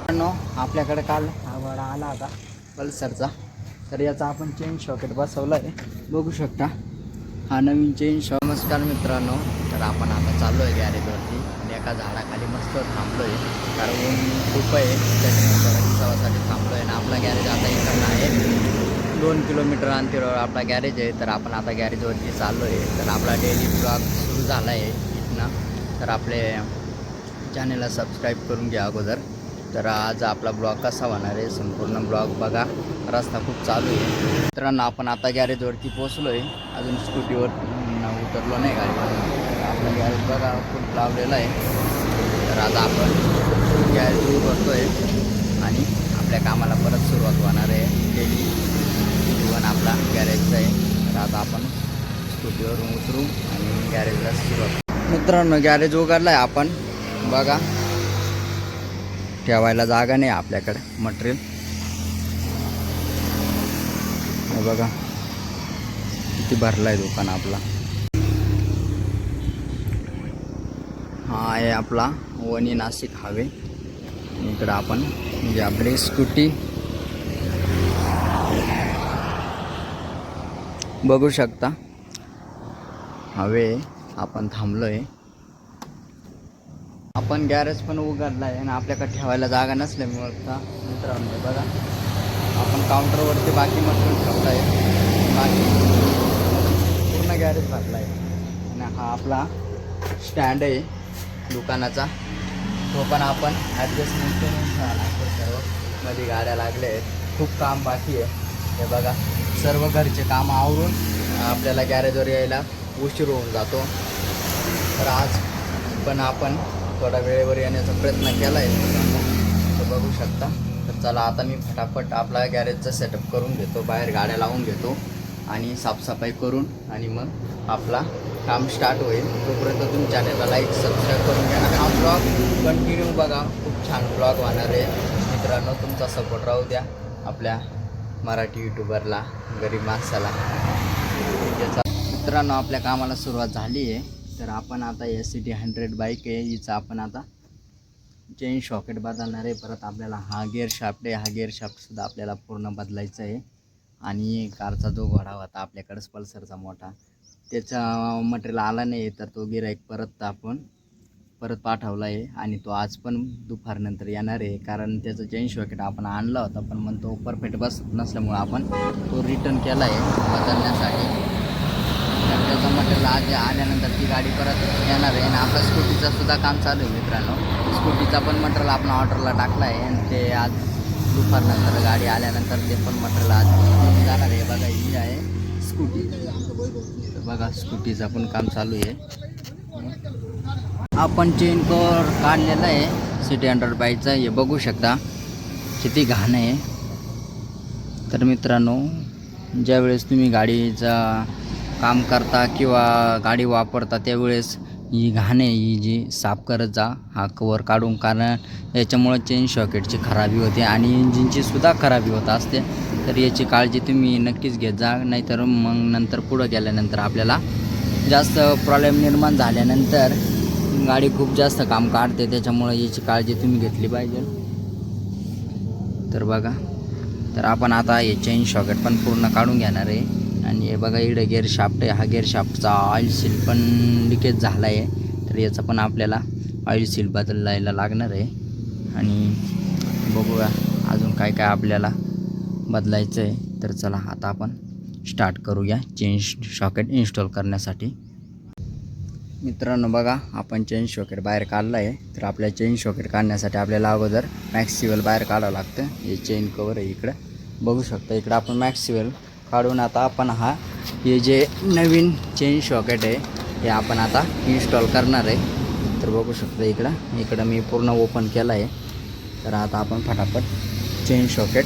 आपल्याकडे काल हा भाडा आला होता पल्सरचा, तर याचा आपण चेन शॉकेट बसवला आहे, बघू शकता हा नवीन चेन शॉक. नमस्कार मित्रांनो, तर आपण आता चाललो आहे गॅरेजवरती आणि एका झाडाखाली मस्त थांबलो आहे, कारण ऊन खूप आहे त्याच्यामुळे थोडा विसावासाठी थांबलो आहे. आणि आपला गॅरेज आता इकडनं आहे 2 किलोमीटर अंतरावर आपला गॅरेज आहे. तर आपण आता गॅरेजवरती चाललो आहे. तर आपला डेली ब्लॉग सुरू झाला आहे इथनं, तर आपले चॅनलला सबस्क्राईब करून घ्या अगोदर. तर आज आपला ब्लॉग कसा होणार आहे संपूर्ण ब्लॉग बघा, रस्ता खूप चालू आहे. मित्रांनो आपण आता गॅरेजवरती पोचलो आहे, अजून स्कूटीवर उतरलो नाही गाडीवर. आपला गॅरेज बघा खूप लावलेला आहे. तर आता आपण गॅरेज सुरू करतो आहे आणि आपल्या कामाला परत सुरुवात होणार आहे. डेली जीवन आपला गॅरेजचा आहे. तर आता आपण स्कूटीवरून उतरू आणि गॅरेजला सुरुवात. मित्रांनो गॅरेज उघडला आहे आपण बघा, ठेवायला जागा नाही आपल्याकडे मटेरियल. हे बघा किती भरला आहे दुकान आपला. हा आहे आपला वनी नाशिक हायवे. इकडं आपण म्हणजे आपली स्कूटी बघू शकता, हवे आपण थांबलो आहे. आपण गॅरेज पण उघडला आहे आणि आपल्याकडे ठेवायला जागा नसल्यामुळे मित्रांनो बघा आपण काउंटरवरती बाकी मटेरियल ठेवलं आहे. बाकी पूर्ण गॅरेज भरला आहे. आणि हा आपला स्टँड आहे दुकानाचा, तो पण आपण ॲडजस्टमेंट करून ठेवला. सर्व मध्ये गाड्या लागल्या आहेत, खूप काम बाकी आहे. हे बघा सर्व घरचे काम आवरून आपल्याला गॅरेजवर यायला उशीर होऊन जातो. तर आज पण आपण थोडा वेळेवर येण्याचा प्रयत्न केला आहे, तर बघू शकता. तर चला आता मी फटाफट आपला गॅरेजचा सेटअप करून घेतो, बाहेर गाड्या लावून घेतो आणि साफसफाई करून आणि मग आपला काम स्टार्ट होईल. तोपर्यंत तुम्ही चॅनलला लाईक सबस्क्राईब करून घ्या. हा ब्लॉग कंटिन्यू बघा, खूप छान ब्लॉग होणार आहे मित्रांनो. तुमचा सपोर्ट राहू द्या आपल्या मराठी यूट्यूबरला, गरीब माणसाला. मित्रांनो आपल्या कामाला सुरुवात झाली आहे. तर आपण आता SCT-100 बाईक आहे, हिचं आपण आता चेन शॉकेट बदलणार आहे. परत आपल्याला हा गिअर शाफ्ट आहे, हा गिअर शाफ्टसुद्धा आपल्याला पूर्ण बदलायचा आहे. आणि कारचा जो घोडा होता आपल्याकडंच पल्सरचा मोठा, त्याचा मटेरियल आला नाही, तर तो गिराईक परत पाठवला आहे. आणि तो आज पण दुपारनंतर येणार आहे, कारण त्याचं चेन शॉकेट आपण आणला होता पण मग तो परफेक्ट बसत नसल्यामुळे आपण तो रिटर्न केला आहे बदलण्यासाठी. तर त्याचं मटेरियल आज आल्यानंतर ती गाडी परत येणार आहे. आणि आपल्या स्कूटीचं सुद्धा काम चालू आहे मित्रांनो. स्कूटीचा पण मटेरियल आपण ऑर्डरला टाकला आहे आणि ते आज दुपारनंतर गाडी आल्यानंतर ते पण मटेरियल आज जाणार आहे. बघा ही आहे स्कूटी, तर बघा स्कूटीचं पण काम चालू आहे. आपण चेन कवर काढलेला आहे CT-100 बाईकचा, हे बघू शकता किती घाण आहे. तर मित्रांनो ज्यावेळेस तुम्ही गाडीचा काम करता किंवा गाडी वापरता त्यावेळेस ही घाण आहे ही जी साफ करत जा, हा कवर काढून, कारण याच्यामुळे चेन शॉकेटची खराबी होते आणि इंजिनची सुद्धा खराबी होत असते. तर याची काळजी तुम्ही नक्कीच घेत जा, नाहीतर मग नंतर पुढं गेल्यानंतर आपल्याला जास्त प्रॉब्लेम निर्माण झाल्यानंतर गाडी खूप जास्त काम काढते. त्याच्यामुळे याची काळजी तुम्ही घेतली पाहिजे. तर बघा, तर आपण आता हे चेन शॉकेट पण पूर्ण काढून घेणार आहे. आणि हे बघा इकडे गिअर शाफ्ट आहे, हा गिअर शाफ्टचा ऑइल सील पण लिकेज झाला आहे, तर याचा पण आपल्याला ऑइल सील बदलायला लागणार आहे. आणि बघूया अजून काय काय आपल्याला बदलायचं आहे. तर चला आता आपण स्टार्ट करूया चेन शॉकेट इन्स्टॉल करण्यासाठी. मित्रांनो बघा आपण चेन शॉकेट बाहेर काढला आहे. तर आपल्या चेन शॉकेट काढण्यासाठी आपल्याला अगोदर मॅक्सिवेल बाहेर काढावं लागतं. हे चेन कवर आहे इकडं बघू शकता, इकडं आपण मॅक्सिवेल काढून आता आपण हे जे नवीन चेन शॉकेट आहे हे आपण आता इन्स्टॉल करणार आहे. तर बघू शकता इकडं मी पूर्ण ओपन केलं आहे. तर आता आपण फटाफट चेन शॉकेट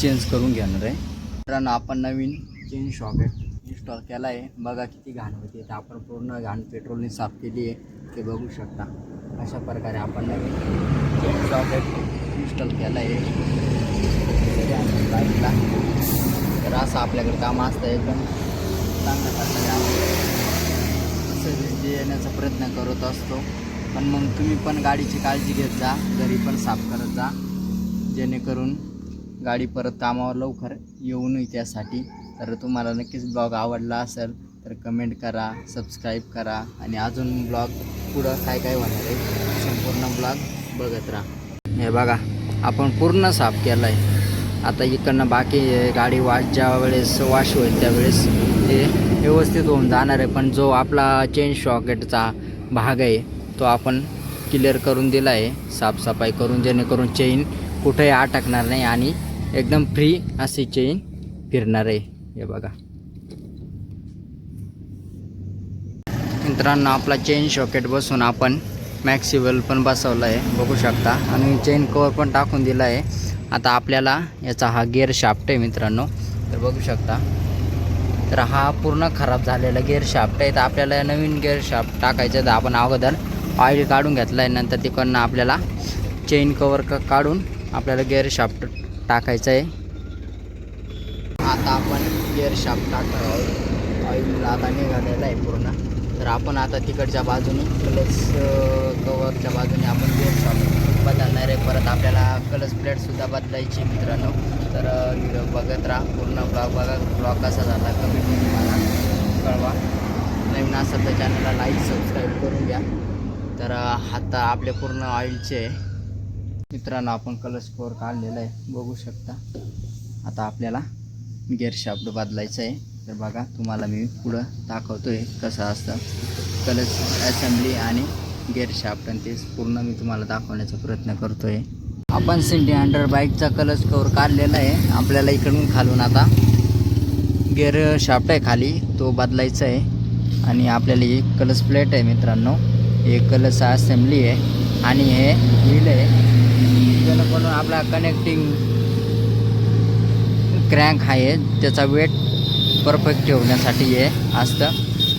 चेंज करून घेणार आहे. मित्रांनो आपण नवीन चेन शॉकेट इन्स्टॉल केला आहे. बघा किती घाण होती, तर आपण पूर्ण घाण पेट्रोलने साफ केली आहे, ते बघू शकता. अशा प्रकारे आपण नवीन चेन शॉकेट इन्स्टॉल केला आहे बाईकला. तर असं आपल्याकडे काम असतं, एकदम चांगल्या प्रकारे आपण सर्व्हिस येण्याचा प्रयत्न करत असतो. पण मग तुम्ही पण गाडीची काळजी घेत जा, घरी पण साफ करत जा. जेणेकरून गाडी परत कामावर लवकर येऊ नये त्यासाठी. तर तुम्हाला नक्कीच ब्लॉग आवडला असेल तर कमेंट करा, सबस्क्राईब करा आणि अजून ब्लॉग पुढं काय काय होणार आहे संपूर्ण ब्लॉग बघत राहा. हे बघा आपण पूर्ण साफ केलं आहे. आता इकडनं बाकी गाडी ज्या वेळेस वॉश होईल त्यावेळेस ते व्यवस्थित होऊन जाणार आहे. पण जो आपला चेन सॉकेटचा भाग आहे तो आपण क्लिअर करून दिला आहे, साफसफाई करून, जेणेकरून चेन कुठेही अटकणार नाही आणि एकदम फ्री अशी चेन फिरणार आहे. हे बघा मित्रांनो, आपला चेन सॉकेट बसून आपण मॅक्सिबल पण बसवलं आहे बघू शकता आणि चेन कवर पण टाकून दिला आहे. आता आपल्याला याचा हा गिअर शाफ्ट आहे मित्रांनो, तर बघू शकता. तर हा पूर्ण खराब झालेला गिअर शाफ्ट आहे. तर आपल्याला नवीन गिअर शाफ्ट टाकायचं आहे. तर आपण अगोदर ऑइल काढून घेतलं आहे, नंतर तिकडनं आपल्याला चेन कवर काढून आपल्याला गिअर शाफ्ट टाकायचं आहे. आता आपण गिअर शाफ्ट टाकणार आहोत. ऑइल आता निघालेलं आहे पूर्ण. तर आपण आता तिकडच्या बाजूने क्लच कवरच्या बाजूने आपण गिअर शाफ्ट बदलणार आहे. परत आपल्याला क्लच प्लेटसुद्धा बदलायची मित्रांनो. तर व्हिडिओ बघत राहा, पूर्ण ब्लॉग बघा. ब्लॉग कसा झाला कमेंटमध्ये मला कळवा. नवीन असेल तर चॅनलला लाईक सबस्क्राईब करून घ्या. तर आता आपले पूर्ण ऑइलचे मित्रांनो आपण क्लच कवर काढलेलं आहे बघू शकता. आता आपल्याला गिअर शाफ्ट बदलायचं आहे. तर बघा तुम्हाला मी पुढं दाखवतो आहे कसं असतं क्लच असेंब्ली आणि गिअर शाफ्ट, आणि तेच पूर्ण मी तुम्हाला दाखवण्याचा प्रयत्न करतो आहे. आपण सिटी हंड्रेड बाईकचा क्लच कवर काढलेला आहे. आपल्याला इकडून खालून आता गिअर शाफ्ट आहे खाली तो बदलायचा आहे. आणि आपल्याला एक क्लच प्लेट आहे मित्रांनो, एक क्लच असेंब्ली आहे आणि हे व्हील आहे, जेणेकरून आपला कनेक्टिंग क्रँक आहे त्याचा वेट परफेक्ट ठेवण्यासाठी हे असतं.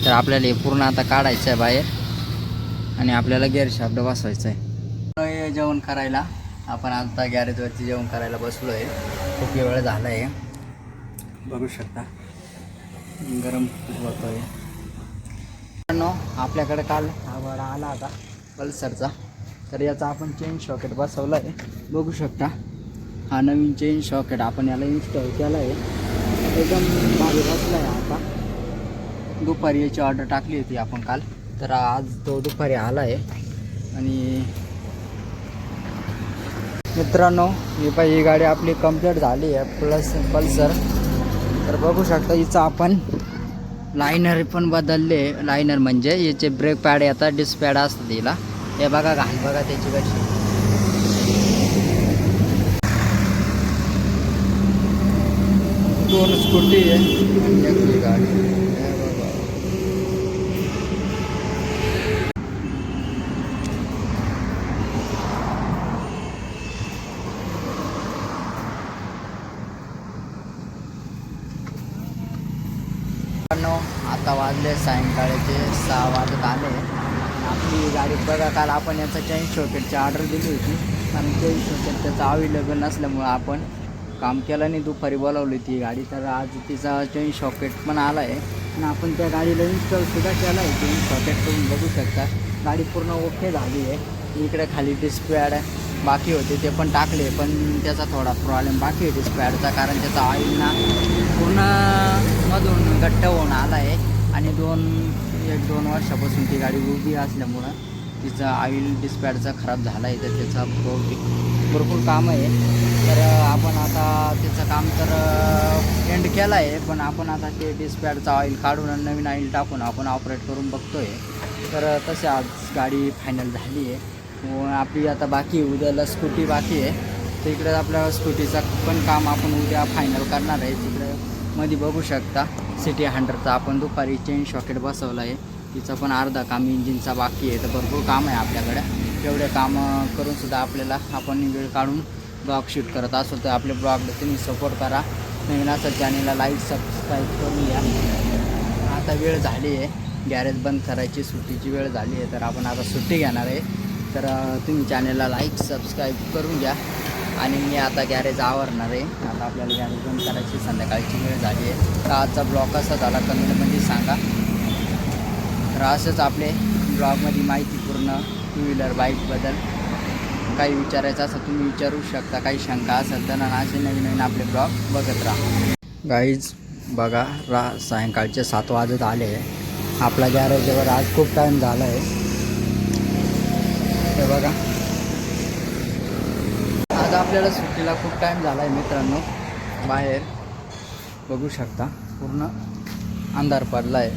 तर आपल्याला हे पूर्ण आता काढायचं आहे बाहेर आणि आपल्याला गिअर शाफ्ट बसवायचं आहे. जेवण करायला आपण आता गॅरेजवरती जेवण करायला बसलो आहे. खूप वेळ झाला आहे बघू शकता, गरम होतो आहे. आपल्याकडे काल हा भाडा आला आता पल्सरचा, तर याचा आपण चेन सॉकेट बसवला आहे बघू शकता. हा नवीन चेन सॉकेट आपण याला इन्स्टॉल केला आहे, एकदम भारी बसला आहे. आता दुपारी याची ऑर्डर टाकली होती आपण काल, तर आज तो दुपारी आला आहे. आणि मित्रांनो ही ही गाडी आपली कंप्लीट झाली आहे पल्सर. तर बघू शकता हिचं आपण लायनर पण बदलले. लायनर म्हणजे याचे ब्रेक पॅड येतात, डिस्क पॅड असतात हिला. हे बघा घाल बघा त्याची कशी. दोन स्कूटी आहे आणि एक गाडी. आता वाजले सायंकाळचे 6 वाजत आले. आपली गाडी बघा काल आपण याचा चेन सॉकेटची ऑर्डर दिली होती आणि चेन सॉकेट त्याचा अवेलेबल नसल्यामुळं आपण काम केलं नाही. दुपारी बोलावली ती गाडी, तर आज तिचा चेन सॉकेट पण आला आहे आणि आपण त्या गाडीला इन्स्टॉलसुद्धा केला आहे चेन सॉकेट. तुम्ही बघू शकता गाडी पूर्ण ओके झाली आहे. इकडे खाली डिस्क पॅड बाकी होते ते पण टाकले, पण त्याचा थोडा प्रॉब्लेम बाकी आहे डिस्क पॅडचा, कारण त्याचा ऑइल ना पूर्ण मधून गट्ट होऊन आला आहे. आणि 1-2 वर्षापासून ती गाडी उभी असल्यामुळं तिचा ऑइल डिस्क पॅडचा खराब झाला आहे. तर त्याचा भरपूर काम आहे. तर आपण आता त्याचं काम तर एंड केलं आहे, पण आपण आता ते डिस्क पॅडचा ऑइल काढून आणि नवीन ऑइल टाकून आपण ऑपरेट करून बघतो आहे. तर तसे आज गाडी फायनल झाली आहे. आपली आता बाकी उद्याला स्कूटी बाकी आहे, तर इकडे आपल्या स्कूटीचं पण काम आपण उद्या फायनल करणार आहे. तिकडे मध्ये बघू शकता सिटी हंड्रेडचा आपण दुपारी चेन सॉकेट बसवला आहे, तिचं पण अर्धा काम इंजिनचा बाकी आहे. तर भरपूर काम आहे आपल्याकडे. एवढे कामं करूनसुद्धा आपल्याला आपण वेळ काढून ब्लॉग शूट करत असो, तर आपले ब्लॉगला तुम्ही सपोर्ट करा. नवीन असं चॅनेलला लाईक सबस्क्राईब करून घ्या. आता वेळ झाली आहे गॅरेज बंद करायची, सुट्टीची वेळ झाली आहे, तर आपण आता सुट्टी घेणार आहे. तर तुम्ही चॅनेलला लाईक सबस्क्राईब करून घ्या. आणि मी आता गॅरेज आवरणार आहे. आता आपल्याला गॅरेज बंद करायची संध्याकाळची वेळ झाली आहे. तर आजचा ब्लॉग कसा झाला कमेंटमध्ये सांगा. तर असंच आपले ब्लॉगमध्ये माहिती पूर्ण टू व्हीलर बाईकबद्दल काही विचारायचं असं तुम्ही विचारू शकता, काही शंका असेल तर असे नवीन नवीन आपले ब्लॉग बघत राहा. गाईज बघा सायंकाळचे 7 वाजत आले. आपला गॅरेजवर आज खूप टाईम झाला आहे. हे बघा आज आपल्याला सुट्टीला खूप टाईम झाला आहे मित्रांनो. बाहेर बघू शकता पूर्ण अंधार पडला आहे.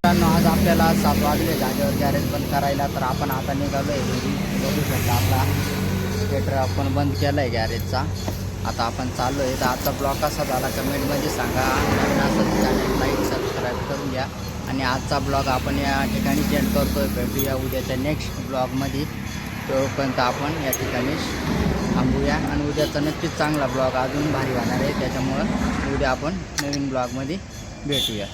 मित्रांनो आज आपल्याला 7 वाजले जागेवर गॅरेज बंद करायला, तर आपण आता निघालो आहे घरी. बघू शकता आपला स्टेटर आपण बंद केला आहे गॅरेजचा. आता आपण चाललो आहे. तर आजचा ब्लॉग कसा झाला कमेंटमध्ये सांगा. नवीन असेल चॅनल लाईक सबस्क्राईब करून घ्या. आणि आजचा ब्लॉग आपण या ठिकाणी एंड करतो आहे. भेटूया उद्याच्या नेक्स्ट ब्लॉगमध्ये. तोपर्यंत आपण या ठिकाणी थांबूया. आणि उद्याचा नक्कीच चांगला ब्लॉग अजून भारी होणार आहे. त्याच्यामुळं उद्या आपण नवीन ब्लॉगमध्ये भेटूया.